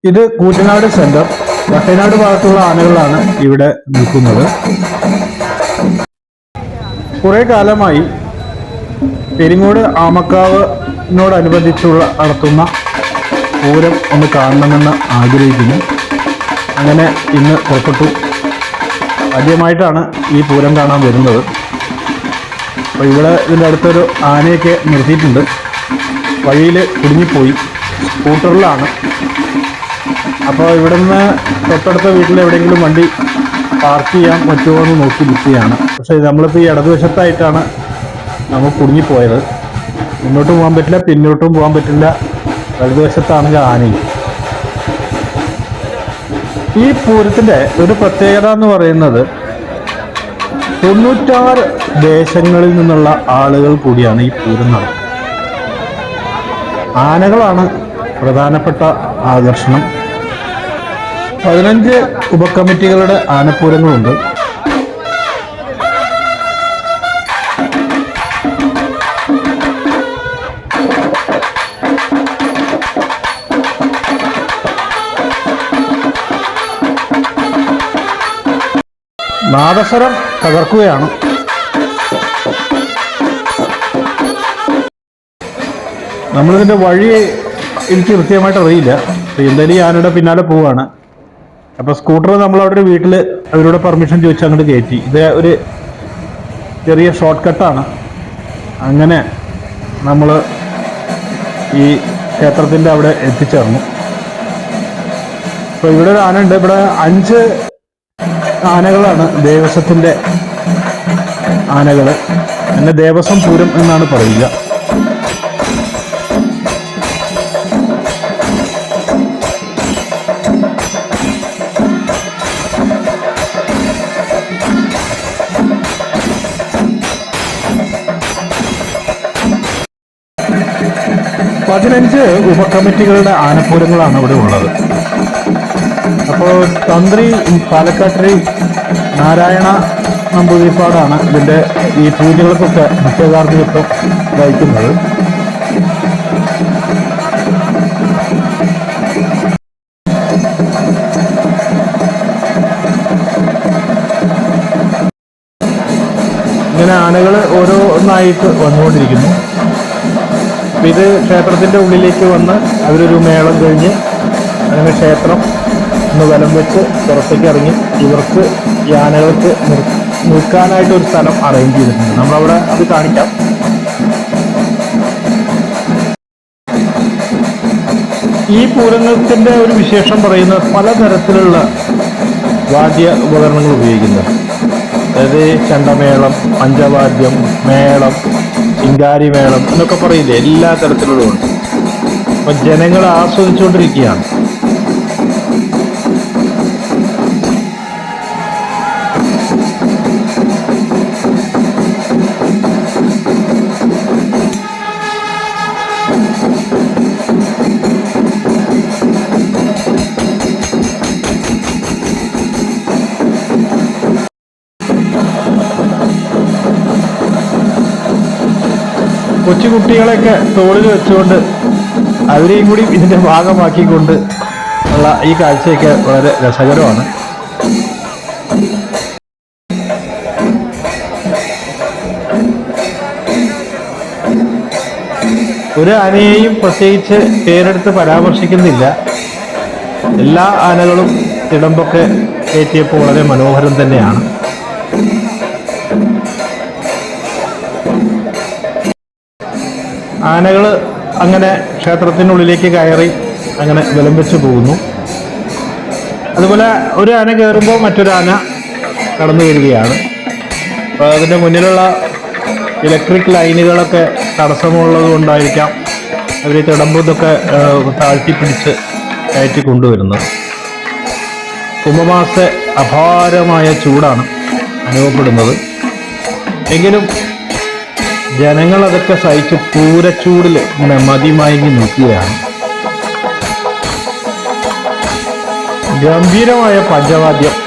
ഇത് കൂറ്റനാട് സെന്റർ വട്ടനാട് ഭാഗത്തുള്ള ആനകളാണ് ഇവിടെ നിൽക്കുന്നത്. കുറെ കാലമായി പെരിങ്ങോട് ആമക്കാവിനോടനുബന്ധിച്ചുള്ള നടത്തുന്ന പൂരം ഒന്ന് കാണണമെന്ന് ആഗ്രഹിക്കുന്നു. അങ്ങനെ ഇന്ന് പുറപ്പെട്ടു. ആദ്യമായിട്ടാണ് ഈ പൂരം കാണാൻ വരുന്നത്. അപ്പോൾ ഇവിടെ ഇതിൻ്റെ അടുത്തൊരു ആനയൊക്കെ നിർത്തിയിട്ടുണ്ട്. വഴിയിൽ കുടുങ്ങിപ്പോയി, സ്കൂട്ടറിലാണ്. അപ്പോൾ ഇവിടെ നിന്ന് തൊട്ടടുത്ത വീട്ടിൽ എവിടെയെങ്കിലും വണ്ടി പാർക്ക് ചെയ്യാൻ പറ്റുമോ എന്ന് നോക്കി നിൽക്കുകയാണ്. പക്ഷേ നമ്മളിപ്പോൾ ഈ ഇടതുവശത്തായിട്ടാണ് നമ്മൾ കുടുങ്ങിപ്പോയത്. മുന്നോട്ട് പോകാൻ പറ്റില്ല, പിന്നോട്ടും പോകാൻ പറ്റില്ല. വലതുവശത്താണെങ്കിൽ ആനയും. ഈ പൂരത്തിൻ്റെ ഒരു പ്രത്യേകത എന്ന് പറയുന്നത് 96 ദേശങ്ങളിൽ നിന്നുള്ള ആളുകൾ കൂടിയാണ് ഈ പൂരം നടത്തുന്നത്. ആനകളാണ് പ്രധാനപ്പെട്ട ആകർഷണം. 15 ഉപകമ്മിറ്റികളുടെ ആനപ്പൂരങ്ങളുണ്ട്. നാദസ്വരം തകർക്കുകയാണ്. നമ്മളിതിൻ്റെ വഴി എനിക്ക് കൃത്യമായിട്ട് അറിയില്ല. എന്തായാലും ഈ ആനയുടെ പിന്നാലെ പോവുകയാണ്. അപ്പോൾ സ്കൂട്ടർ നമ്മളവിടെ ഒരു വീട്ടിൽ അവരോട് പെർമിഷൻ ചോദിച്ച് അങ്ങോട്ട് കയറ്റി. ഇത് ഒരു ചെറിയ ഷോർട്ട് കട്ടാണ്. അങ്ങനെ നമ്മൾ ഈ ക്ഷേത്രത്തിൻ്റെ അവിടെ എത്തിച്ചേർന്നു. അപ്പോൾ ഇവിടെ ഒരു ആനയുണ്ട്. ഇവിടെ 5 ആനകളാണ് ദേവസ്വത്തിൻ്റെ ആനകൾ. എന്നെ ദേവസ്വം പൂരം എന്നാണ് പറയുക. പതിനഞ്ച് ഉപകമ്മിറ്റികളുടെ ആനപ്പൂരങ്ങളാണ് ഇവിടെ ഉള്ളത്. അപ്പോൾ തന്ത്രി പാലക്കാട്ടിരി നാരായണ നമ്പൂതിരിപ്പാടാണ് ഇതിൻ്റെ ഈ പൂജകൾക്കൊക്കെ മുഖ്യകാർമ്മികത്വം വഹിക്കുന്നത്. ഇങ്ങനെ ആനകൾ ഓരോന്നായിട്ട് വന്നുകൊണ്ടിരിക്കുന്നു. ഇത് ക്ഷേത്രത്തിൻ്റെ ഉള്ളിലേക്ക് വന്ന് അവരൊരു മേളം കഴിഞ്ഞ് അങ്ങനെ ക്ഷേത്രം ഒന്ന് വലം വെച്ച് പുറത്തേക്ക് ഇറങ്ങി ഇവർക്ക് ഈ ആനകൾക്ക് നിൽക്കാനായിട്ടൊരു സ്ഥലം അറേഞ്ച് ചെയ്തിട്ടുണ്ട്. നമ്മളവിടെ അത് കാണിക്കാം. ഈ പൂരത്തിൻ്റെ ഒരു വിശേഷം പറയുന്നത് പലതരത്തിലുള്ള വാദ്യ ഉപകരണങ്ങൾ ഉപയോഗിക്കുന്നത്. അതായത് ചെണ്ടമേളം, പഞ്ചവാദ്യം, മേളം, ചിങ്കാരി മേളം എന്നൊക്കെ പറയില്ലേ, എല്ലാ തരത്തിലുള്ളതുണ്ട്. അപ്പം ജനങ്ങൾ ആസ്വദിച്ചുകൊണ്ടിരിക്കുകയാണ്. കൊച്ചുകുട്ടികളെയൊക്കെ തോളിൽ വെച്ചുകൊണ്ട് അവരെയും കൂടി ഇതിൻ്റെ ഭാഗമാക്കിക്കൊണ്ട് ഉള്ള ഈ കാഴ്ചയൊക്കെ വളരെ രസകരമാണ്. ഒരു ആനയെയും പ്രത്യേകിച്ച് പേരെടുത്ത് പരാമർശിക്കുന്നില്ല. എല്ലാ ആനകളും തിടമ്പൊക്കെ കയറ്റിയപ്പോൾ വളരെ മനോഹരം തന്നെയാണ്. ആനകൾ അങ്ങനെ ക്ഷേത്രത്തിനുള്ളിലേക്ക് കയറി അങ്ങനെ വിലമ്പിച്ച് പോകുന്നു. അതുപോലെ ഒരു ആന കയറുമ്പോൾ മറ്റൊരു ആന കടന്നു വരികയാണ്. അപ്പോൾ അതിൻ്റെ മുന്നിലുള്ള ഇലക്ട്രിക് ലൈനുകളൊക്കെ തടസ്സമുള്ളത് കൊണ്ടായിരിക്കാം അവർ തിടമ്പൊക്കെ താഴ്ത്തിപ്പിടിച്ച് കയറ്റി കൊണ്ടുവരുന്നത്. കുംഭമാസ അപാരമായ ചൂടാണ് അനുഭവപ്പെടുന്നത്. എങ്കിലും ജനങ്ങൾ അതൊക്കെ സഹിച്ച് പൂരച്ചൂടിൽ ഇങ്ങനെ മതിമയങ്ങി നിൽക്കുകയാണ്. ഗംഭീരമായ പഞ്ചവാദ്യം.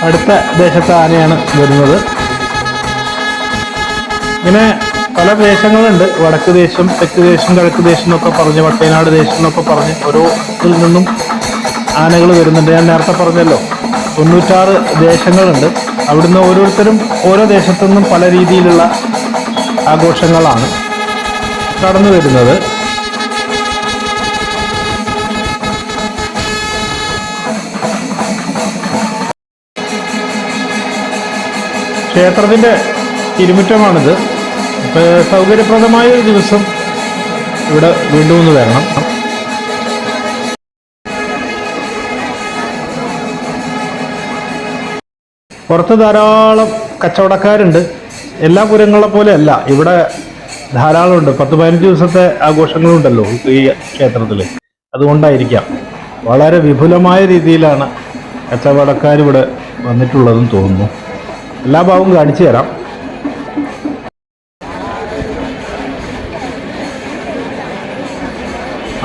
അടുത്ത ദേശത്തെ ആനയാണ് വരുന്നത്. ഇങ്ങനെ പല ദേശങ്ങളുണ്ട്. വടക്ക് ദേശം, തെക്ക് ദേശം, കിഴക്ക് ദേശം എന്നൊക്കെ പറഞ്ഞ്, വട്ടേനാട് ദേശം എന്നൊക്കെ പറഞ്ഞ് ഓരോ ഇതിൽ നിന്നും ആനകൾ വരുന്നുണ്ട്. ഞാൻ നേരത്തെ പറഞ്ഞല്ലോ 96 ദേശങ്ങളുണ്ട്. അവിടുന്ന് ഓരോരുത്തരും ഓരോ ദേശത്തു നിന്നും പല രീതിയിലുള്ള ആഘോഷങ്ങളാണ് കടന്നു വരുന്നത്. ക്ഷേത്രത്തിൻ്റെ തിരുമുറ്റമാണിത്. അപ്പോൾ സൗകര്യപ്രദമായ ഒരു ദിവസം ഇവിടെ വീണ്ടും ഒന്ന് വരണം. പുറത്ത് ധാരാളം കച്ചവടക്കാരുണ്ട്. എല്ലാ പൂരങ്ങളെ പോലെ അല്ല, ഇവിടെ ധാരാളമുണ്ട്. 10-15 ദിവസത്തെ ആഘോഷങ്ങളുണ്ടല്ലോ ഈ ക്ഷേത്രത്തിൽ. അതുകൊണ്ടായിരിക്കാം വളരെ വിപുലമായ രീതിയിലാണ് കച്ചവടക്കാർ ഇവിടെ വന്നിട്ടുള്ളതെന്ന് തോന്നുന്നു. എല്ലാ ഭാഗവും കാണിച്ചു തരാം.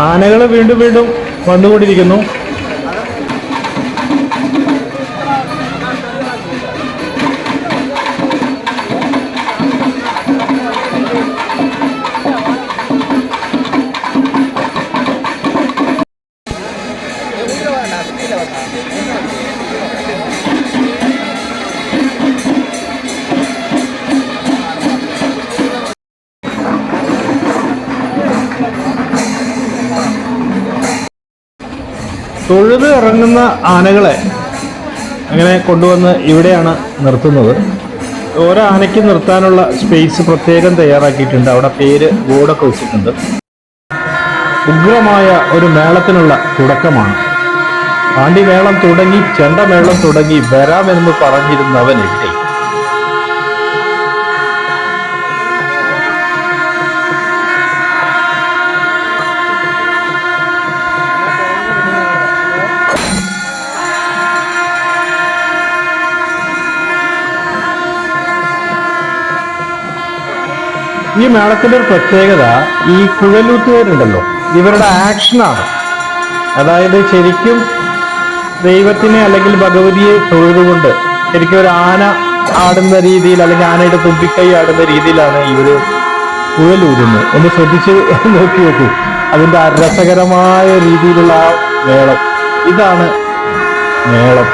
ആനകൾ വീണ്ടും വീണ്ടും വന്നുകൊണ്ടിരിക്കുന്നു. തൊഴുത് ഇറങ്ങുന്ന ആനകളെ അങ്ങനെ കൊണ്ടുവന്ന് ഇവിടെയാണ് നിർത്തുന്നത്. ഓരോ ആനയ്ക്ക് നിർത്താനുള്ള സ്പേസ് പ്രത്യേകം തയ്യാറാക്കിയിട്ടുണ്ട്. അവിടെ പേര് ബോർഡൊക്കെ വെച്ചിട്ടുണ്ട്. ഉഗ്രമായ ഒരു മേളത്തിനുള്ള തുടക്കമാണ്. പാണ്ടിമേളം തുടങ്ങി, ചെണ്ടമേളം തുടങ്ങി, വരാമെന്ന് പറഞ്ഞിരുന്നവൻ എവിടെ? ഈ മേളത്തിന്റെ ഒരു പ്രത്യേകത, ഈ കുഴലൂത്തുകാരുണ്ടല്ലോ, ഇവരുടെ ആക്ഷനാണ്. അതായത് ശരിക്കും ദൈവത്തിനെ അല്ലെങ്കിൽ ഭഗവതിയെ തൊഴുതുകൊണ്ട് ശരിക്കും ഒരു ആന ആടുന്ന രീതിയിൽ, അല്ലെങ്കിൽ ആനയുടെ തുമ്പിക്കൈ ആടുന്ന രീതിയിലാണ് ഇവര് കുഴലൂതുന്നത്. ഒന്ന് ശ്രദ്ധിച്ച് നോക്കി നോക്കൂ. അതിന്റെ രസകരമായ രീതിയിലുള്ള ആ മേളം, ഇതാണ് മേളം.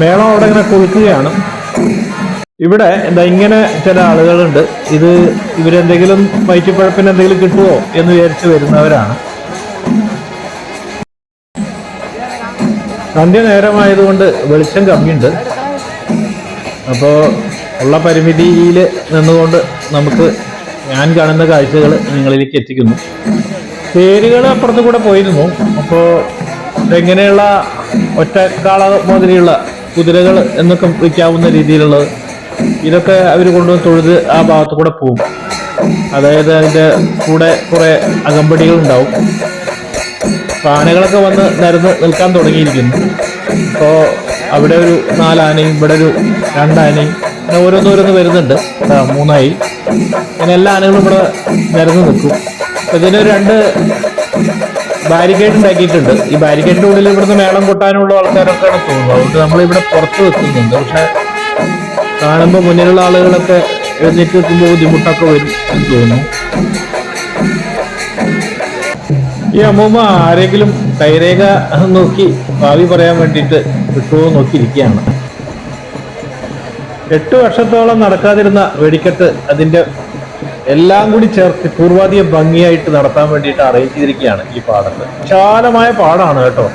മേളം അവിടെ ഇങ്ങനെ കൊളുക്കുകയാണ്. ഇവിടെ എന്താ ഇങ്ങനെ ചില ആളുകളുണ്ട്, ഇവരെന്തെങ്കിലും വയറ്റിപ്പഴപ്പിന് എന്തെങ്കിലും കിട്ടുമോ എന്ന് വിചാരിച്ച് വരുന്നവരാണ്. സന്ധ്യ നേരമായതുകൊണ്ട് വെളിച്ചം കമ്മിയുണ്ട്. അപ്പോൾ ഉള്ള പരിമിതിയിൽ നിന്നുകൊണ്ട് ഞാൻ കാണുന്ന കാഴ്ചകൾ നിങ്ങളിലേക്ക് എത്തിക്കുന്നു. പേരുകൾ അപ്പുറത്ത് കൂടെ പോയിരുന്നു. അപ്പോൾ ഇതെങ്ങനെയുള്ള ഒറ്റക്കാള മാതിരിയുള്ള കുതിരകൾ എന്നൊക്കെ വിളിക്കാവുന്ന രീതിയിലുള്ളത്, ഇതൊക്കെ അവർ കൊണ്ടുവന്ന് തൊഴുത് ആ ഭാഗത്ത് കൂടെ പോകും. അതായത് അതിൻ്റെ കൂടെ കുറെ അകമ്പടികൾ ഉണ്ടാവും. ആനകളൊക്കെ വന്ന് നിരന്ന് നിൽക്കാൻ തുടങ്ങിയിരിക്കുന്നു. അപ്പോൾ അവിടെ ഒരു 4 ആനയും ഇവിടെ ഒരു 2 ആനയും അങ്ങനെ ഓരോന്നോരോന്ന് വരുന്നുണ്ട്. 3 ആയി. അങ്ങനെ എല്ലാ ആനകളും ഇവിടെ നിരന്ന് നിൽക്കും. ഇതിനൊരു 2 ബാരിക്കേഡ് ഉണ്ടാക്കിയിട്ടുണ്ട്. ഈ ബാരിക്കേഡിന്റെ ഉള്ളിൽ ഇവിടുന്ന് മേളം കൊട്ടാനുള്ള ആൾക്കാരൊക്കെയാണ് തോന്നുന്നത്. അതുകൊണ്ട് നമ്മളിവിടെ പുറത്ത് വെക്കുന്നുണ്ട്. പക്ഷെ കാണുമ്പോൾ മുന്നിലുള്ള ആളുകളൊക്കെ എഴുന്നേറ്റ് വെക്കുമ്പോൾ ബുദ്ധിമുട്ടൊക്കെ വരും എന്ന് തോന്നുന്നു. ഈ അമ്മൂമ്മ ആരെങ്കിലും കൈരേഖ നോക്കി ഭാവി പറയാൻ വേണ്ടിയിട്ട് കിട്ടുമോ നോക്കിയിരിക്കുകയാണ്. 8 വർഷത്തോളം നടക്കാതിരുന്ന വെടിക്കെട്ട് അതിന്റെ എല്ലാം കൂടി ചേർത്ത് പൂർവാധികം ഭംഗിയായിട്ട് നടത്താൻ വേണ്ടിയിട്ട് അറേഞ്ച് ചെയ്തിരിക്കുകയാണ് ഈ പാടത്ത്. വിശാലമായ പാടാണ് കേട്ടോ,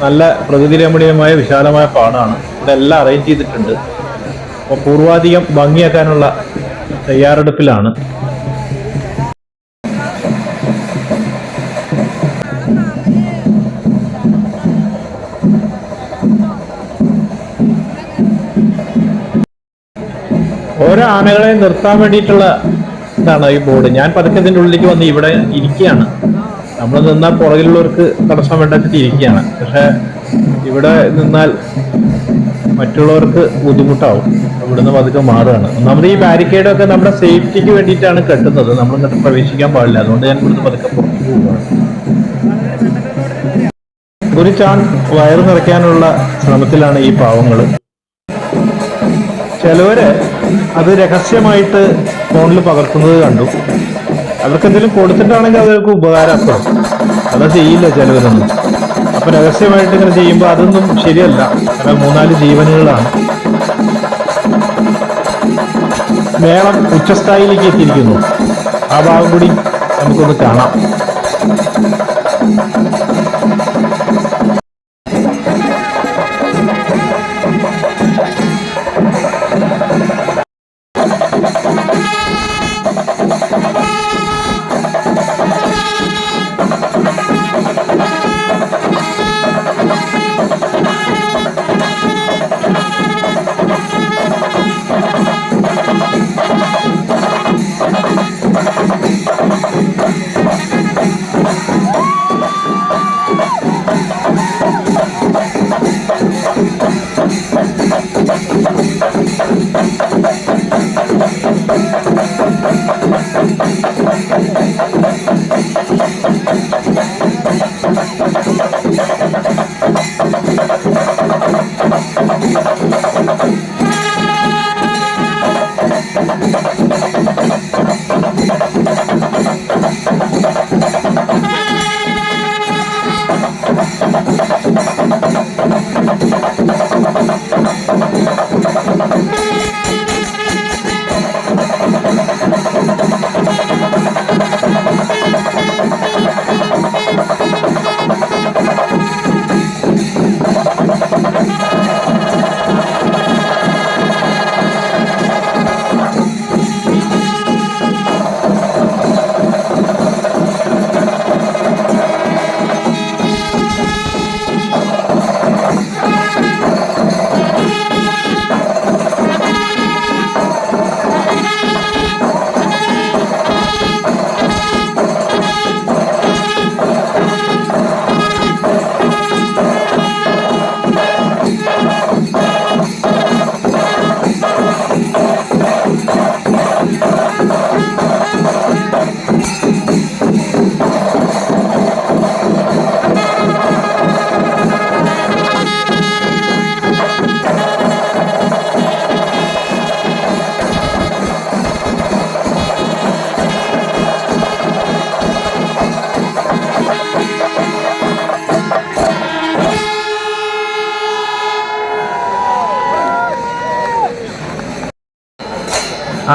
നല്ല പ്രകൃതി രമണീയമായ വിശാലമായ പാടാണ്. ഇവിടെ എല്ലാം അറേഞ്ച് ചെയ്തിട്ടുണ്ട്. അപ്പോൾ പൂർവാധികം ഭംഗിയാക്കാനുള്ള തയ്യാറെടുപ്പിലാണ്. ഓരോ ആനകളെ നിർത്താൻ വേണ്ടിയിട്ടുള്ള ഇതാണ് ഈ ബോർഡ്. ഞാൻ പതുക്കെ ഇതിൻ്റെ ഉള്ളിലേക്ക് വന്ന് ഇവിടെ ഇരിക്കുകയാണ്. നമ്മൾ നിന്നാൽ പുറകിലുള്ളവർക്ക് തടസ്സം വേണ്ടിട്ട് ഇരിക്കുകയാണ്. പക്ഷെ ഇവിടെ നിന്നാൽ മറ്റുള്ളവർക്ക് ബുദ്ധിമുട്ടാവും. ഇവിടുന്ന് പതുക്കെ മാറുകയാണ്. ഒന്നാമത് ഈ ബാരിക്കേഡൊക്കെ നമ്മുടെ സേഫ്റ്റിക്ക് വേണ്ടിയിട്ടാണ് കെട്ടുന്നത്. നമ്മൾ ഇങ്ങോട്ട് പ്രവേശിക്കാൻ പാടില്ല. അതുകൊണ്ട് ഞാൻ ഇവിടുന്ന് പതുക്കെ പുറത്തു പോവുകയാണ്. ഒരു ചാൺ വയറ് നിറയ്ക്കാനുള്ള ശ്രമത്തിലാണ് ഈ പാവങ്ങൾ. ചിലവര് അത് രഹസ്യമായിട്ട് ഫോണിൽ പകർത്തുന്നത് കണ്ടു. അവർക്ക് എന്തെങ്കിലും കൊടുത്തിട്ടാണെങ്കിൽ അവർക്ക് ഉപകാരപ്പെടും. അത് ചെയ്യില്ല ചിലവരൊന്നും. അപ്പൊ രഹസ്യമായിട്ട് ഇങ്ങനെ ചെയ്യുമ്പോൾ അതൊന്നും ശരിയല്ല. കാരണം 3-4 ജീവനുകളാണ്. മേളം ഉച്ചസ്ഥായിലേക്ക് എത്തിയിരിക്കുന്നു. ആ ഭാഗം കൂടി നമുക്കൊന്ന് കാണാം.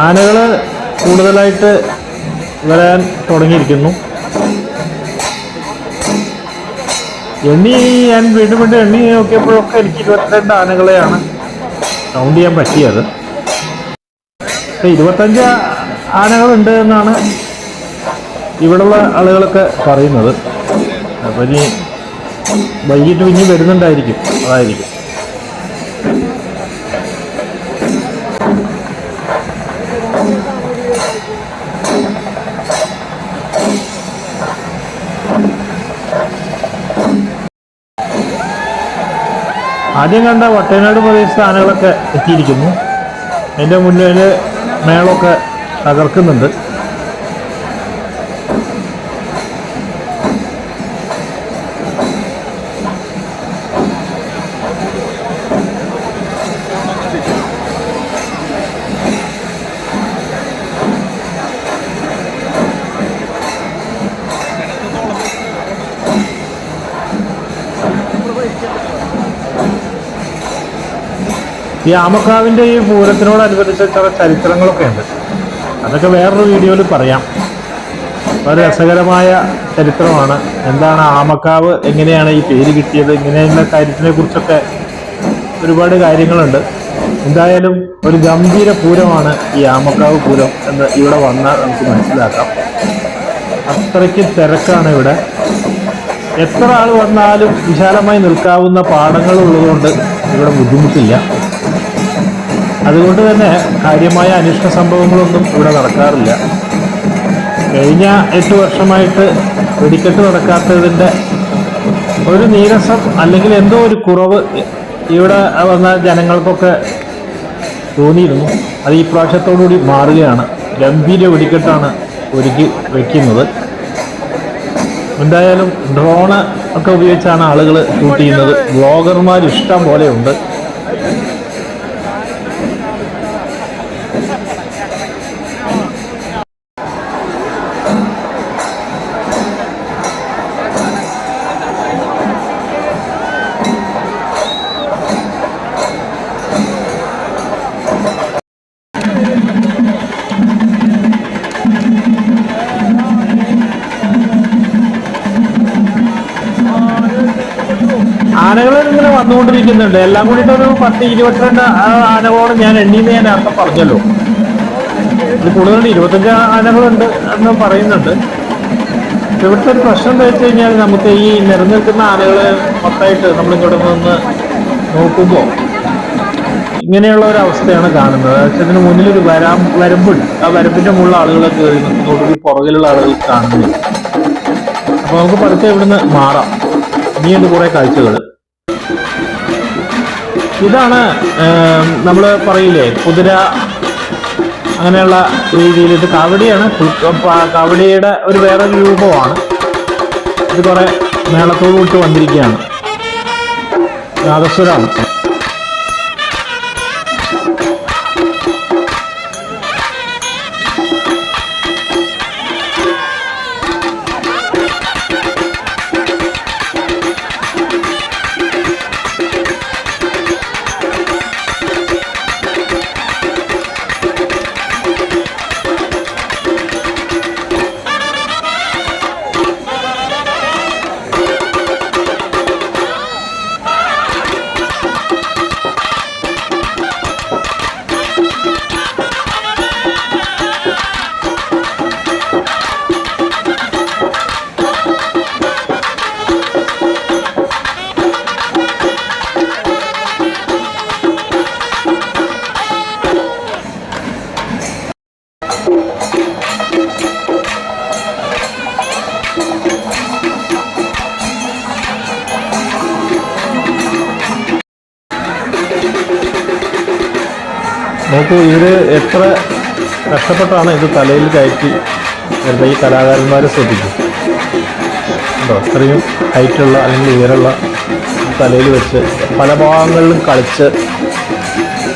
ആനകൾ കൂടുതലായിട്ട് വരാൻ തുടങ്ങിയിരിക്കുന്നു. ഞാൻ വീണ്ടും എണ്ണി നോക്കിയപ്പോഴൊക്കെ എനിക്ക് 22 ആനകളെയാണ് കൗണ്ട് ചെയ്യാൻ പറ്റിയത്. 25 ആനകളുണ്ട് എന്നാണ് ഇവിടെയുള്ള ആളുകളൊക്കെ പറയുന്നത്. അപ്പം ഇനി വൈകിട്ട് ഇനി വരുന്നുണ്ടായിരിക്കും, അതായിരിക്കും. ആദ്യം കണ്ട വട്ടേനാട് പ്രദേശത്തെ ആനകളൊക്കെ എത്തിയിരിക്കുന്നു. അതിൻ്റെ മുന്നിൽ മേളമൊക്കെ തകർക്കുന്നുണ്ട്. ഈ ആമക്കാവിൻ്റെ ഈ പൂരത്തിനോടനുബന്ധിച്ച ചില ചരിത്രങ്ങളൊക്കെ ഉണ്ട്. അതൊക്കെ വേറൊരു വീഡിയോയിൽ പറയാം. വളരെ രസകരമായ ചരിത്രമാണ്. എന്താണ് ആമക്കാവ്, എങ്ങനെയാണ് ഈ പേര് കിട്ടിയത്, ഇങ്ങനെയുള്ള കാര്യത്തിനെ കുറിച്ചൊക്കെ ഒരുപാട് കാര്യങ്ങളുണ്ട്. എന്തായാലും ഒരു ഗംഭീര പൂരമാണ് ഈ ആമക്കാവ് പൂരം എന്ന് ഇവിടെ വന്നാൽ നമുക്ക് മനസ്സിലാക്കാം. അത്രയ്ക്ക് തിരക്കാണ് ഇവിടെ. എത്ര ആൾ വന്നാലും വിശാലമായി നിൽക്കാവുന്ന പാടങ്ങൾ ഉള്ളതുകൊണ്ട് ഇവിടെ ബുദ്ധിമുട്ടില്ല. അതുകൊണ്ട് തന്നെ കാര്യമായ അനിഷ്ട സംഭവങ്ങളൊന്നും ഇവിടെ നടക്കാറില്ല. കഴിഞ്ഞ 8 വർഷമായിട്ട് വെടിക്കെട്ട് നടക്കാത്തതിൻ്റെ ഒരു നീരസം അല്ലെങ്കിൽ എന്തോ ഒരു കുറവ് ഇവിടെ വന്ന ജനങ്ങൾക്കൊക്കെ തോന്നിയിരുന്നു. അത് ഈ പ്രാവശ്യത്തോടുകൂടി മാറുകയാണ്. ഗംഭീര വെടിക്കെട്ടാണ് ഒരുക്കി വയ്ക്കുന്നത്. എന്തായാലും ഡ്രോണ് ഒക്കെ ഉപയോഗിച്ചാണ് ആളുകൾ ഷൂട്ട് ചെയ്യുന്നത്. വ്ളോഗർമാർ ഇഷ്ടം പോലെയുണ്ട്. ആനകൾ ഇങ്ങനെ വന്നുകൊണ്ടിരിക്കുന്നുണ്ട്. എല്ലാം കൂടിയിട്ടൊരു 10-22 ആനകളോട് ഞാൻ എണ്ണീന്ന് ഞാൻ അർത്ഥം പറഞ്ഞല്ലോ. ഇത് കൂടുതലുണ്ട്, 25 ആനകളുണ്ട് എന്ന് പറയുന്നുണ്ട്. ഇവിടുത്തെ ഒരു പ്രശ്നം എന്താ വെച്ച് കഴിഞ്ഞാൽ, നമുക്ക് ഈ നിരനിൽക്കുന്ന ആനകൾ മൊത്തമായിട്ട് നമ്മളിങ്ങോട്ട് നിന്ന് നോക്കുമ്പോൾ ഇങ്ങനെയുള്ള ഒരു അവസ്ഥയാണ് കാണുന്നത്. ഇതിന് മുന്നിലൊരു വരമ്പുണ്ട്. ആ വരമ്പിന്റെ മുകളിൽ ആളുകളെ കയറി നിൽക്കുന്നതോടുകൂടി പുറകിലുള്ള ആളുകൾ കാണുന്നില്ല. അപ്പൊ നമുക്ക് പതുക്കെ ഇവിടുന്ന് മാറാം. ഇനിയുണ്ട് കുറെ കാഴ്ചകൾ. ഇതാണ് നമ്മൾ പറയില്ലേ കുതിര, അങ്ങനെയുള്ള രീതിയിൽ. ഇത് കാവടിയാണ്. കാവടിയുടെ ഒരു വേറൊരു രൂപമാണ്. ഇത് കുറെ മേളത്തോട് വിട്ട് വന്നിരിക്കുകയാണ്. നാദസ്വരമാണ്. നോക്കൂ, ഇവര് എത്ര കഷ്ടപ്പെട്ടാണ് ഇത് തലയിൽ കയറ്റി വരുന്നത്. ഈ കലാകാരന്മാരെ ശ്രദ്ധിക്കും ഉണ്ടോ? അത്രയും ഹൈറ്റുള്ള അല്ലെങ്കിൽ ഉയരമുള്ള തലയിൽ വെച്ച് പല ഭാഗങ്ങളിലും കളിച്ച്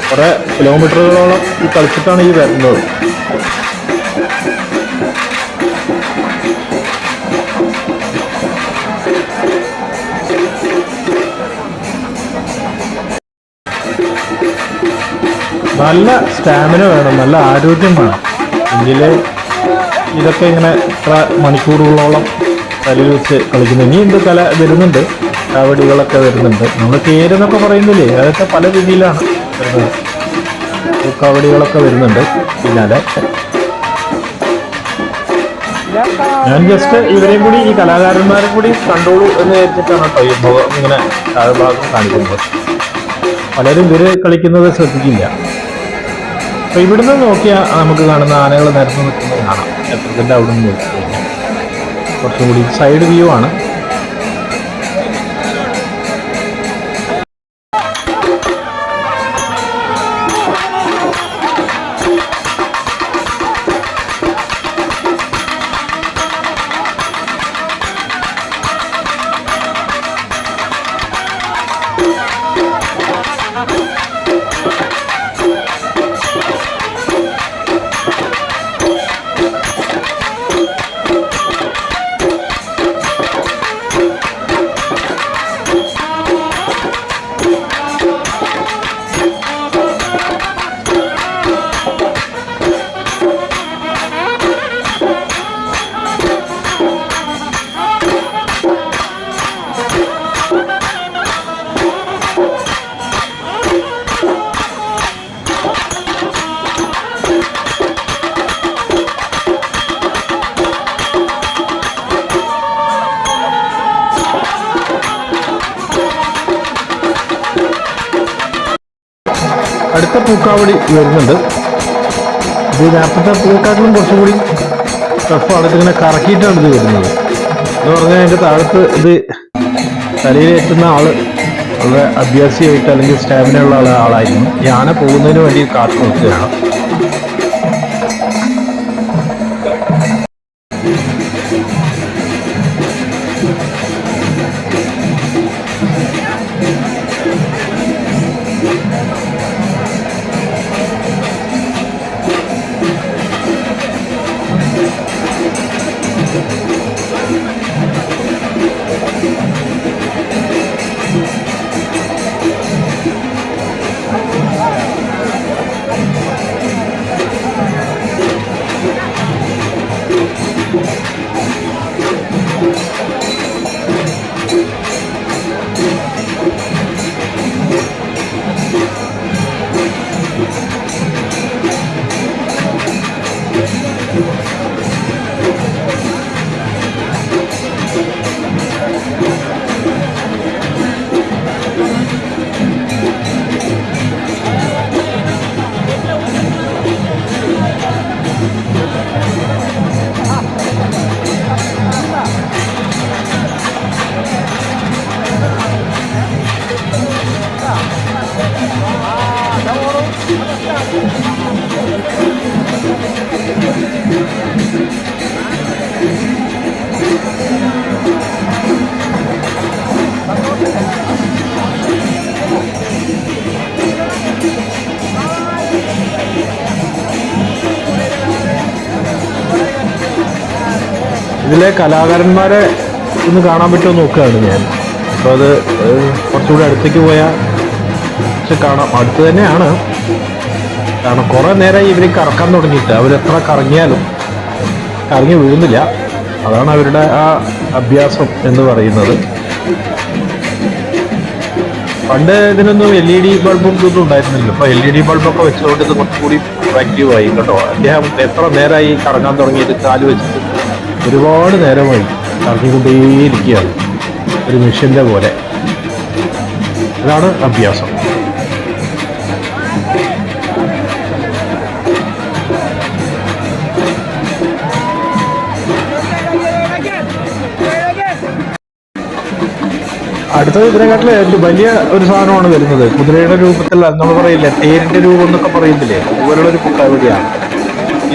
കുറേ കിലോമീറ്ററുകളോളം ഈ കളിച്ചിട്ടാണ് ഈ വരുന്നത്. നല്ല സ്റ്റാമിന വേണം, നല്ല ആരോഗ്യം വേണം. എങ്കില് ഇതൊക്കെ ഇങ്ങനെ ഇത്ര മണിക്കൂറുകളോളം തലയിൽ വെച്ച് കളിക്കുന്നു. ഇനിയുണ്ട് കല വരുന്നുണ്ട്, കാവടികളൊക്കെ വരുന്നുണ്ട്. നമ്മൾ തേരെന്നൊക്കെ പറയുന്നില്ലേ, അതൊക്കെ പല രീതിയിലാണ് വരുന്നത്. കാവടികളൊക്കെ വരുന്നുണ്ട് പിന്നാലെ. ഞാൻ ജസ്റ്റ് ഇവരെയും കൂടി, ഈ കലാകാരന്മാരും കൂടി കണ്ടോളൂ എന്ന് വിചാരിച്ചിട്ടാണ് കേട്ടോ ഈ മുഖം ഇങ്ങനെ താഴ്ഭാഗം കാണിക്കുന്നത്. പലരും ഇവര് കളിക്കുന്നത് ശ്രദ്ധിക്കില്ല. അപ്പൊ ഇവിടുന്ന് നോക്കിയാൽ നമുക്ക് കാണുന്ന ആനകൾ നിരന്ന് നിൽക്കുന്നത് കാണാം. ക്ഷേത്രത്തിന്റെ അവിടെ നിന്ന് നോക്കി കഴിഞ്ഞാൽ കുറച്ചും കൂടി സൈഡ് വ്യൂ ആണ്. അടുത്ത പൂക്കാവടി വരുന്നുണ്ട്. ഇത് നേരത്തെ പൂക്കാട്ടിലും കുറച്ചും കൂടി ടഫാണ്. ഇതിങ്ങനെ കറക്കിയിട്ടാണ് ഇത് വരുന്നത്. എന്ന് പറഞ്ഞാൽ അതിൻ്റെ താഴത്ത് ഇത് തലയിലേറ്റുന്ന ആള് വളരെ അഭ്യാസിയായിട്ട് അല്ലെങ്കിൽ സ്റ്റാമിന ഉള്ള ആളായിരുന്നു. ഈ ആന പോകുന്നതിന് വേണ്ടി കാത്തു നിൽക്കുകയാണ്. ഇതിലെ കലാകാരന്മാരെ ഒന്ന് കാണാൻ പറ്റുമോ നോക്കുകയാണ് ഞാൻ. അപ്പോൾ അത് കുറച്ചുകൂടി അടുത്തേക്ക് പോയാൽ പക്ഷെ കാണാം, അടുത്ത് തന്നെയാണ്. കാരണം കുറേ നേരമായി ഇവർ കറക്കാൻ തുടങ്ങിയിട്ട്, അവരെത്ര കറങ്ങിയാലും കറങ്ങി വീഴുന്നില്ല. അതാണ് അവരുടെ ആ അഭ്യാസം എന്ന് പറയുന്നത്. പണ്ട് ഇതിനൊന്നും LED ബൾബും ഇതൊന്നും ഉണ്ടായിരുന്നില്ല. ഇപ്പോൾ LED ബൾബൊക്കെ വെച്ചുകൊണ്ട് ഇത് കുറച്ചുകൂടി ആക്റ്റീവായി കേട്ടോ. അദ്ദേഹം എത്ര നേരമായി കറങ്ങാൻ തുടങ്ങിയിട്ട് കാല് വെച്ചിട്ട് ഒരുപാട് നേരമായി കറങ്ങിക്കൊണ്ടേയിരിക്കുകയാണ്, ഒരു മെഷീൻ്റെ പോലെ. അതാണ് അഭ്യാസം. അടുത്തത് ഇതിനെക്കാട്ടിലും വലിയ ഒരു സാധനമാണ് വരുന്നത്. കുതിരയുടെ രൂപത്തിൽ നമ്മൾ പറയില്ലേ, തേരിന്റെ രൂപം എന്നൊക്കെ പറയുന്നില്ലേ, അതുപോലുള്ള ഒരു പൂക്കാവടിയാണ്.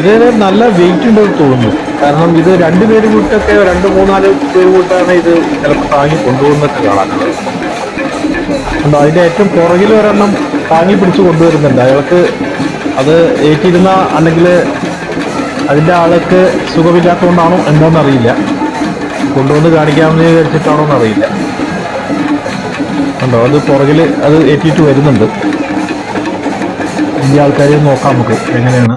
ഇതിന് നല്ല വെയിറ്റ് ഉണ്ടെന്ന് തോന്നുന്നു. കാരണം ഇത് 2 പേര് കൂട്ടൊക്കെ 2-3-4 പേര് കൂട്ടാണ് ഇത് ചിലപ്പോൾ താങ്ങി കൊണ്ടുപോകുന്നൊക്കെ കാണാനുള്ളത്. അപ്പോൾ അതിൻ്റെ ഏറ്റവും പുറകിൽ ഒരെണ്ണം താങ്ങി പിടിച്ച് കൊണ്ടുവരുന്നുണ്ട്. അയാൾക്ക് അത് ഏറ്റിരുന്ന അല്ലെങ്കിൽ അതിൻ്റെ ആൾക്ക് സുഖമില്ലാത്തതുകൊണ്ടാണോ എന്താണെന്നറിയില്ല, കൊണ്ടുവന്ന് കാണിക്കാമെന്ന് വിചാരിച്ചിട്ടാണോ എന്നറിയില്ല. ഉണ്ടോ അത് പുറകിൽ അത് ഏറ്റിയിട്ട് വരുന്നുണ്ട്. ഇന്ത്യ ആൾക്കാരെ നോക്കാം നമുക്ക് എങ്ങനെയാണ്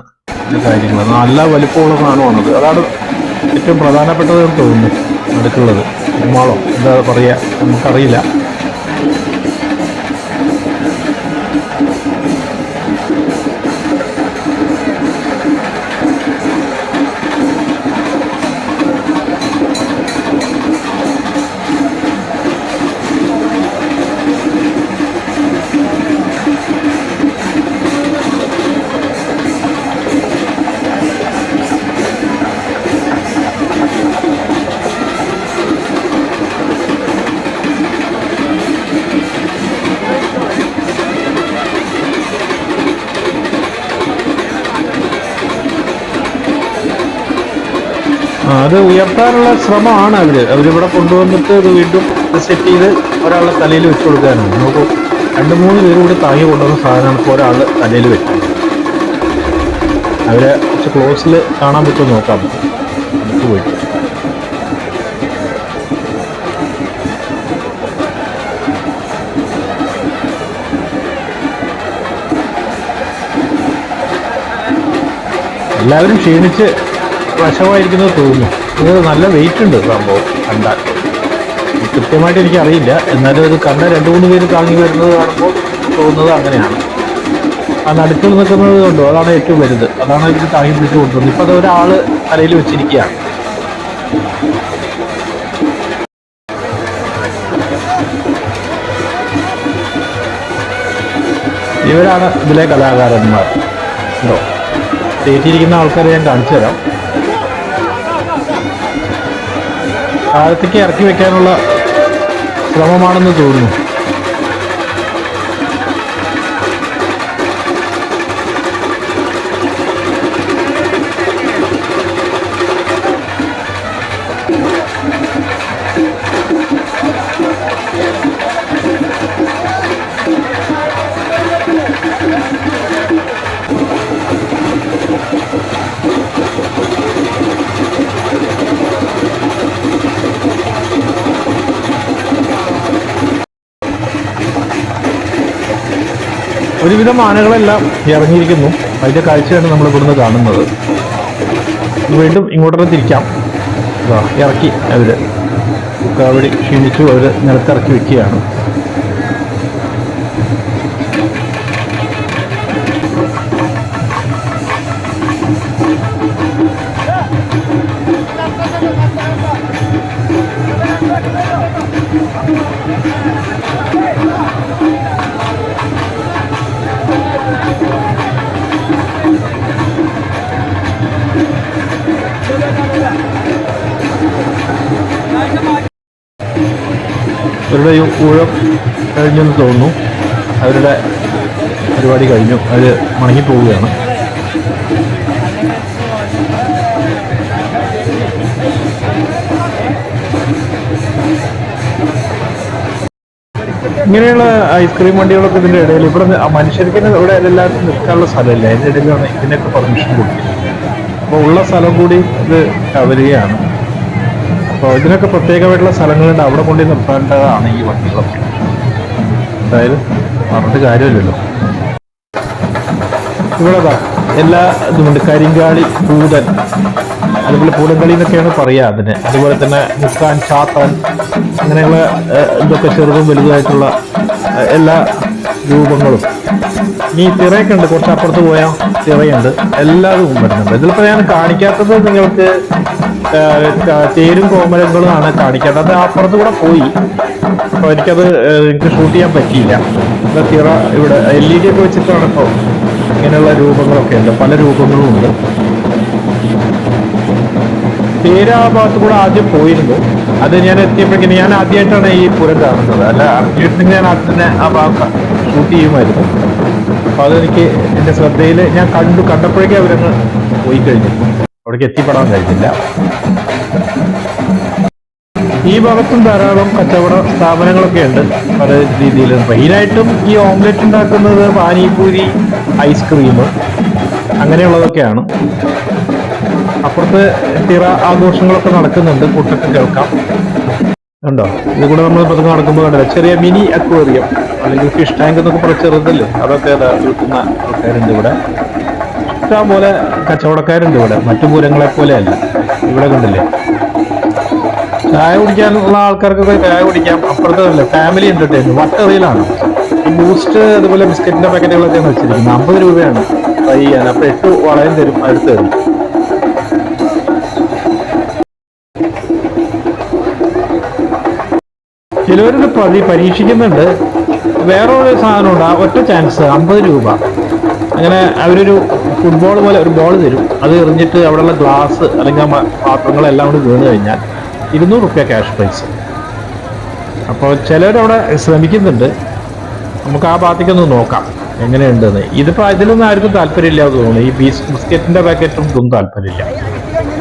കാര്യങ്ങൾ. നല്ല വലിപ്പമുള്ള സാധനമാണത്. അതാണ് ഏറ്റവും പ്രധാനപ്പെട്ടതെന്ന് തോന്നുന്നു. അടുക്കുള്ളത് ഉമ്മാളോ എന്താ പറയുക നമുക്കറിയില്ല. അത് ഉയർത്താനുള്ള ശ്രമമാണ് അവരിവിടെ കൊണ്ടുവന്നിട്ട് ഇത് വീണ്ടും സെറ്റ് ചെയ്ത് ഒരാളുടെ തലയിൽ വെച്ച് കൊടുക്കാനാണ്. നമുക്ക് 2-3 പേര് കൂടി താങ്ങി കൊണ്ടുവന്ന സാധനമാണ് ഇപ്പോൾ ഒരാളുടെ തലയിൽ വെക്കുന്നത്. അവരെ കുറച്ച് ക്ലോസിൽ കാണാൻ പറ്റുമോ നോക്കാം. നമുക്ക് പോയിട്ട് എല്ലാവരും ക്ഷീണിച്ച് വശമായിരിക്കുന്നത് തോന്നുന്നു. ഇത് നല്ല വെയിറ്റ് ഉണ്ട് സംഭവം കണ്ടാൽ. കൃത്യമായിട്ട് എനിക്കറിയില്ല, എന്നാലും അത് കണ്ട 2-3 പേര് താങ്ങി വരുന്നത് കാണുമ്പോൾ തോന്നുന്നത് അങ്ങനെയാണ്. ആ നടുക്കിൽ നിൽക്കുന്നത് കൊണ്ടോ അതാണ് ഏറ്റവും വലുത്. അതാണ് എനിക്ക് താങ്ങി പിടിച്ച് കൊണ്ടുവന്നത്. ഇപ്പം അത് ഒരാള് തലയിൽ വെച്ചിരിക്കുകയാണ്. ഇവരാണ് ഇതിലെ കലാകാരന്മാർ. ഉണ്ടോ തേറ്റിയിരിക്കുന്ന ആൾക്കാരെ ഞാൻ കാണിച്ചു തരാം. താഴത്തേക്ക് ഇറക്കി വെക്കാനുള്ള ശ്രമമാണെന്ന് തോന്നുന്നു. ഒരുവിധം ആനകളെല്ലാം ഇറങ്ങിയിരിക്കുന്നു. അതിൻ്റെ കാഴ്ചയാണ് നമ്മൾ ഇവിടുന്ന് കാണുന്നത്. വീണ്ടും ഇങ്ങോട്ടൊന്ന് തിരിക്കാം. ഇറക്കി അവര് കാവടി ക്ഷീണിച്ചു അവര് നിലത്തിറക്കി വെക്കുകയാണ്. അവരുടെ ഊഴം കഴിഞ്ഞെന്ന് തോന്നുന്നു. അവരുടെ പരിപാടി കഴിഞ്ഞു. അവർ മടങ്ങിപ്പോവുകയാണ്. ഇങ്ങനെയുള്ള ഐസ്ക്രീം വണ്ടികളൊക്കെ ഇതിൻ്റെ ഇടയിൽ ഇവിടെ മനുഷ്യർക്ക് ഇവിടെ എല്ലാവർക്കും നിൽക്കാനുള്ള സ്ഥലമില്ല. അതിൻ്റെ ഇടയിലാണ് ഇതിനൊക്കെ പെർമിഷൻ കൊടുക്കുന്നത്. അപ്പോൾ ഉള്ള സ്ഥലം കൂടി ഇത് കവരുകയാണ്. അപ്പോൾ ഇതിനൊക്കെ പ്രത്യേകമായിട്ടുള്ള സ്ഥലങ്ങളുണ്ട്. അവിടെ കൊണ്ട് നിർത്തേണ്ടതാണ് ഈ വണ്ടികളൊക്കെ. എന്തായാലും പറഞ്ഞിട്ട് കാര്യമില്ലല്ലോ. ഇവിടെ എല്ലാ ഇതുമുണ്ട്. കരിങ്കാളി, പൂതൻ, അതുപോലെ പൂടംകളി എന്നൊക്കെയാണ് പറയുക അതിന്. അതുപോലെ തന്നെ മുക്കാൻ, ചാത്താൻ, അങ്ങനെയുള്ള ഇതൊക്കെ ചെറുതും വലുതായിട്ടുള്ള എല്ലാ രൂപങ്ങളും. ഈ തിറയൊക്കെ ഉണ്ട്. കുറച്ച് അപ്പുറത്ത് പോയാൽ തിറയുണ്ട്. എല്ലാതും വരുന്നുണ്ട്. ഇതിലിപ്പോൾ ഞാൻ കാണിക്കാത്തത് നിങ്ങൾക്ക് തേരും കോമരങ്ങളുമാണ് കാണിക്കാത്തത്. അത് അപ്പുറത്ത് കൂടെ പോയി. അപ്പോൾ എനിക്ക് ഷൂട്ട് ചെയ്യാൻ പറ്റിയില്ല. തിറ ഇവിടെ LED ഒക്കെ വെച്ചിട്ടാണ് ഇപ്പോൾ ഇങ്ങനെയുള്ള രൂപങ്ങളൊക്കെ ഉണ്ട്. പല രൂപങ്ങളും ഉണ്ട്. തേര് ആ ഭാഗത്ത് കൂടെ ആദ്യം പോയിരുന്നു. അത് ഞാൻ എത്തിയപ്പോഴേക്കും ഞാൻ ആദ്യമായിട്ടാണ് ഈ പൂരം കാണുന്നത്. അല്ല അറിഞ്ഞിട്ടുണ്ടെങ്കിൽ ഞാൻ ആദ്യം തന്നെ ആ ഭാഗം ഷൂട്ട് ചെയ്യുമായിരുന്നു. അപ്പൊ അതെനിക്ക് എന്റെ ശ്രദ്ധയിൽ ഞാൻ കണ്ടപ്പോഴേക്കും അവരങ്ങ് പോയി കഴിഞ്ഞു. അവിടേക്ക് എത്തിപ്പെടാൻ കഴിഞ്ഞില്ല. ഈ ഭാഗത്തും ധാരാളം കച്ചവട സ്ഥാപനങ്ങളൊക്കെ ഉണ്ട് പല രീതിയിൽ. മെയിനായിട്ടും ഈ ഓംലെറ്റ് ഉണ്ടാക്കുന്നത് പാനിപൂരി, ഐസ്ക്രീം അങ്ങനെയുള്ളതൊക്കെയാണ്. അപ്പുറത്ത് തിറ ആഘോഷങ്ങളൊക്കെ നടക്കുന്നുണ്ട്. കൂട്ടൊക്കെ കേൾക്കാം. ഉണ്ടോ? ഇത് കൂടെ നമ്മൾ പതുക്കെ നടക്കുമ്പോൾ കണ്ടില്ല ചെറിയ മിനി അക്വേറിയം അല്ലെങ്കിൽ ഫിഷ് ടാങ്ക് എന്നൊക്കെ പറഞ്ഞ ചെറുതല്ലേ, അതൊക്കെ വിൽക്കുന്ന ആൾക്കാരുണ്ട് ഇവിടെ. ഇഷ്ടം പോലെ കച്ചവടക്കാരുണ്ട് ഇവിടെ, മറ്റു പൂരങ്ങളെ പോലെയല്ല. ഇവിടെ കണ്ടില്ലേ, ചായ കുടിക്കാനുള്ള ആൾക്കാർക്കൊക്കെ ചായ കുടിക്കാം. അപ്പുറത്തല്ലേ ഫാമിലി എന്റർടൈൻമെന്റ് വട്ടറിയിലാണ്. ഈ ബൂസ്റ്റ് അതുപോലെ ബിസ്ക്കറ്റിന്റെ പാക്കറ്റുകളൊക്കെയാണ് വെച്ചിരിക്കുന്നത്. 50 രൂപയാണ് ഫ്രൈ ചെയ്യാൻ. അപ്പൊ 8 വളയം തരും, അടുത്ത് തരും. ചിലവരൊരു പരീക്ഷിക്കുന്നുണ്ട്. വേറൊരു സാധനമുണ്ട്, ആ ഒറ്റ ചാൻസ് 50 രൂപ. അങ്ങനെ അവരൊരു ഫുട്ബോൾ പോലെ ഒരു ബോൾ തരും. അത് എറിഞ്ഞിട്ട് അവിടെയുള്ള ഗ്ലാസ് അല്ലെങ്കിൽ പാത്രങ്ങളെല്ലാം കൂടി വീണ് കഴിഞ്ഞാൽ 200 രൂപ ക്യാഷ് പ്രൈസ്. അപ്പോൾ ചിലരവിടെ ശ്രമിക്കുന്നുണ്ട്. നമുക്ക് ആ ഭാഗത്തേക്കൊന്ന് നോക്കാം എങ്ങനെയുണ്ടെന്ന്. ഇതിപ്പോൾ ഇതിലൊന്നും ആർക്കും താല്പര്യമില്ല തോന്നുന്നു. ഈ ബിസ്ക്കറ്റിന്റെ പാക്കറ്റും ഇതൊന്നും താല്പര്യമില്ല.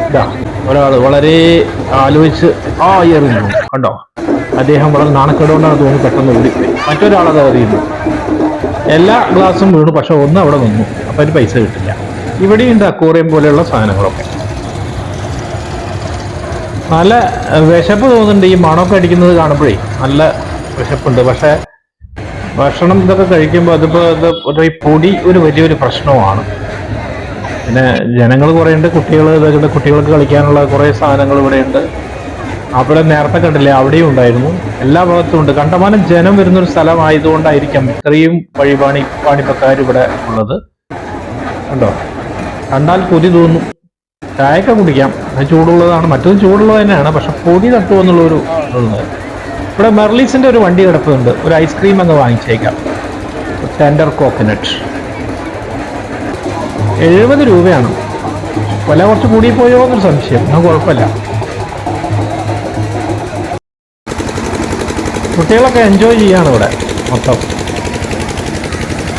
ഇതാ ഒരാൾ വളരെ ആലോചിച്ച് എറിഞ്ഞു കണ്ടോ. അദ്ദേഹം വളരെ നാണക്കേടുകൊണ്ടാണ് തോന്നി പെട്ടെന്ന് ഓടിപ്പോയി. മറ്റൊരാളത് എറിയുന്നു. എല്ലാ ഗ്ലാസും വീണു, പക്ഷെ ഒന്ന് അവിടെ നിന്നു. അപ്പം അതിന് പൈസ കിട്ടില്ല. ഇവിടെയുണ്ട് അക്വേറിയം പോലെയുള്ള സാധനങ്ങളൊക്കെ. നല്ല വിശപ്പ് തോന്നുന്നുണ്ട്. ഈ മണമൊക്കെ അടിക്കുന്നത് കാണുമ്പോഴേ നല്ല വിശപ്പുണ്ട്. പക്ഷെ ഭക്ഷണം ഇതൊക്കെ കഴിക്കുമ്പോൾ ഈ പൊടി ഒരു വലിയൊരു പ്രശ്നമാണ്. പിന്നെ ജനങ്ങൾ കുറേ ഉണ്ട്, കുട്ടികൾക്ക് കളിക്കാനുള്ള കുറേ സാധനങ്ങൾ ഇവിടെയുണ്ട്. അവിടെ നേരത്തെ കണ്ടില്ലേ, അവിടെയും ഉണ്ടായിരുന്നു. എല്ലാ ഭാഗത്തും ഉണ്ട്. കണ്ടമാനം ജനം വരുന്നൊരു സ്ഥലമായതുകൊണ്ടായിരിക്കാം ഇത്രയും വാണിപ്പക്കാർ ഇവിടെ ഉള്ളത്. കണ്ടോ, കണ്ടാൽ കൊതി തോന്നും. ചായയൊക്കെ കുടിക്കാം, അത് ചൂടുള്ളതാണ്. മറ്റൊരു ചൂടുള്ളത് തന്നെയാണ്, പക്ഷെ പൊടി തട്ടുമെന്നുള്ളൊരു ഇതുണ്ട്. ഇവിടെ മെർലീസിന്റെ ഒരു വണ്ടി കിടപ്പുണ്ട്. ഒരു ഐസ്ക്രീം അങ്ങ് വാങ്ങിച്ചേക്കാം, ടെൻഡർ കോക്കനട്ട്. 70 രൂപയാണ്. വില കുറച്ച് കൂടിപ്പോയോ എന്നൊരു സംശയം. എന്നാൽ കുഴപ്പമില്ല. കുട്ടികളൊക്കെ എൻജോയ് ചെയ്യാണ് ഇവിടെ മൊത്തം.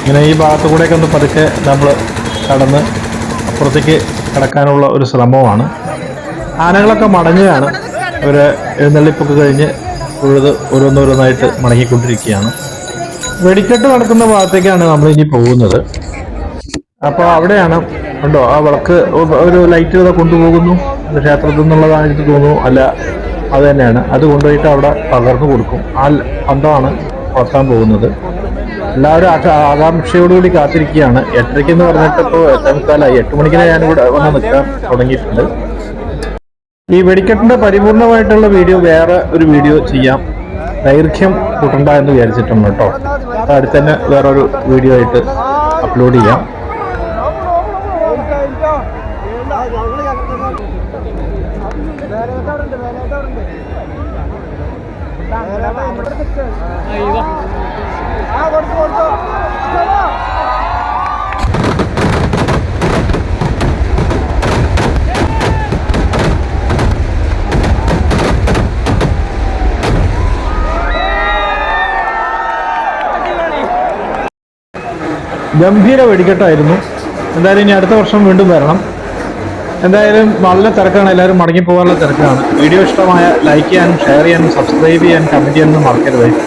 ഇങ്ങനെ ഈ ഭാഗത്തു കൂടെയൊക്കെ ഒന്ന് പതുക്കെ നമ്മൾ കടന്ന് അപ്പുറത്തേക്ക് കിടക്കാനുള്ള ഒരു ശ്രമമാണ്. ആനകളൊക്കെ മടങ്ങുകയാണ്. അവർ എഴുന്നള്ളിപ്പൊക്കെ കഴിഞ്ഞ് ഓരോന്നോരോന്നായിട്ട് മടങ്ങിക്കൊണ്ടിരിക്കുകയാണ്. വെടിക്കെട്ട് നടക്കുന്ന ഭാഗത്തേക്കാണ് നമ്മൾ ഇനി പോകുന്നത്. അപ്പോൾ അവിടെയാണ് കണ്ടോ ആ വിളക്ക്, ഒരു ലൈറ്റ് കൊണ്ടുപോകുന്നു. ക്ഷേത്രത്തിൽ നിന്നുള്ളതാണ് എനിക്ക് തോന്നുന്നു. അല്ല, അത് തന്നെയാണ്. അത് കൊണ്ടുപോയിട്ട് അവിടെ പകർന്നു കൊടുക്കും. ആ പന്തമാണ് വളർത്താൻ പോകുന്നത്. എല്ലാവരും ആകാംക്ഷയോടുകൂടി കാത്തിരിക്കുകയാണ്. 8:30 എന്ന് പറഞ്ഞിട്ട് ഇപ്പോൾ 8:30. 8 മണിക്കിനെ ഞാനിവിടെ വന്ന് നിൽക്കാൻ തുടങ്ങിയിട്ടുണ്ട്. ഈ വെടിക്കെട്ടിന്റെ പരിപൂർണമായിട്ടുള്ള വീഡിയോ വേറെ ഒരു വീഡിയോ ചെയ്യാം. ദൈർഘ്യം കൂട്ടണ്ട എന്ന് വിചാരിച്ചിട്ടുണ്ട് കേട്ടോ. അടുത്ത് തന്നെ വേറൊരു വീഡിയോ ആയിട്ട് അപ്ലോഡ് ചെയ്യാം. ഗംഭീര വെടിക്കെട്ടായിരുന്നു. എന്തായാലും ഇനി അടുത്ത വർഷം വീണ്ടും വരണം. എന്തായാലും വളരെ തിരക്കാണ്, എല്ലാവരും മടങ്ങി പോകാനുള്ള തിരക്കാണ്. വീഡിയോ ഇഷ്ടമായ ലൈക്ക് ചെയ്യാനും ഷെയർ ചെയ്യാനും സബ്സ്ക്രൈബ് ചെയ്യാനും കമൻറ്റ് ചെയ്യാനും മറക്കരുത്.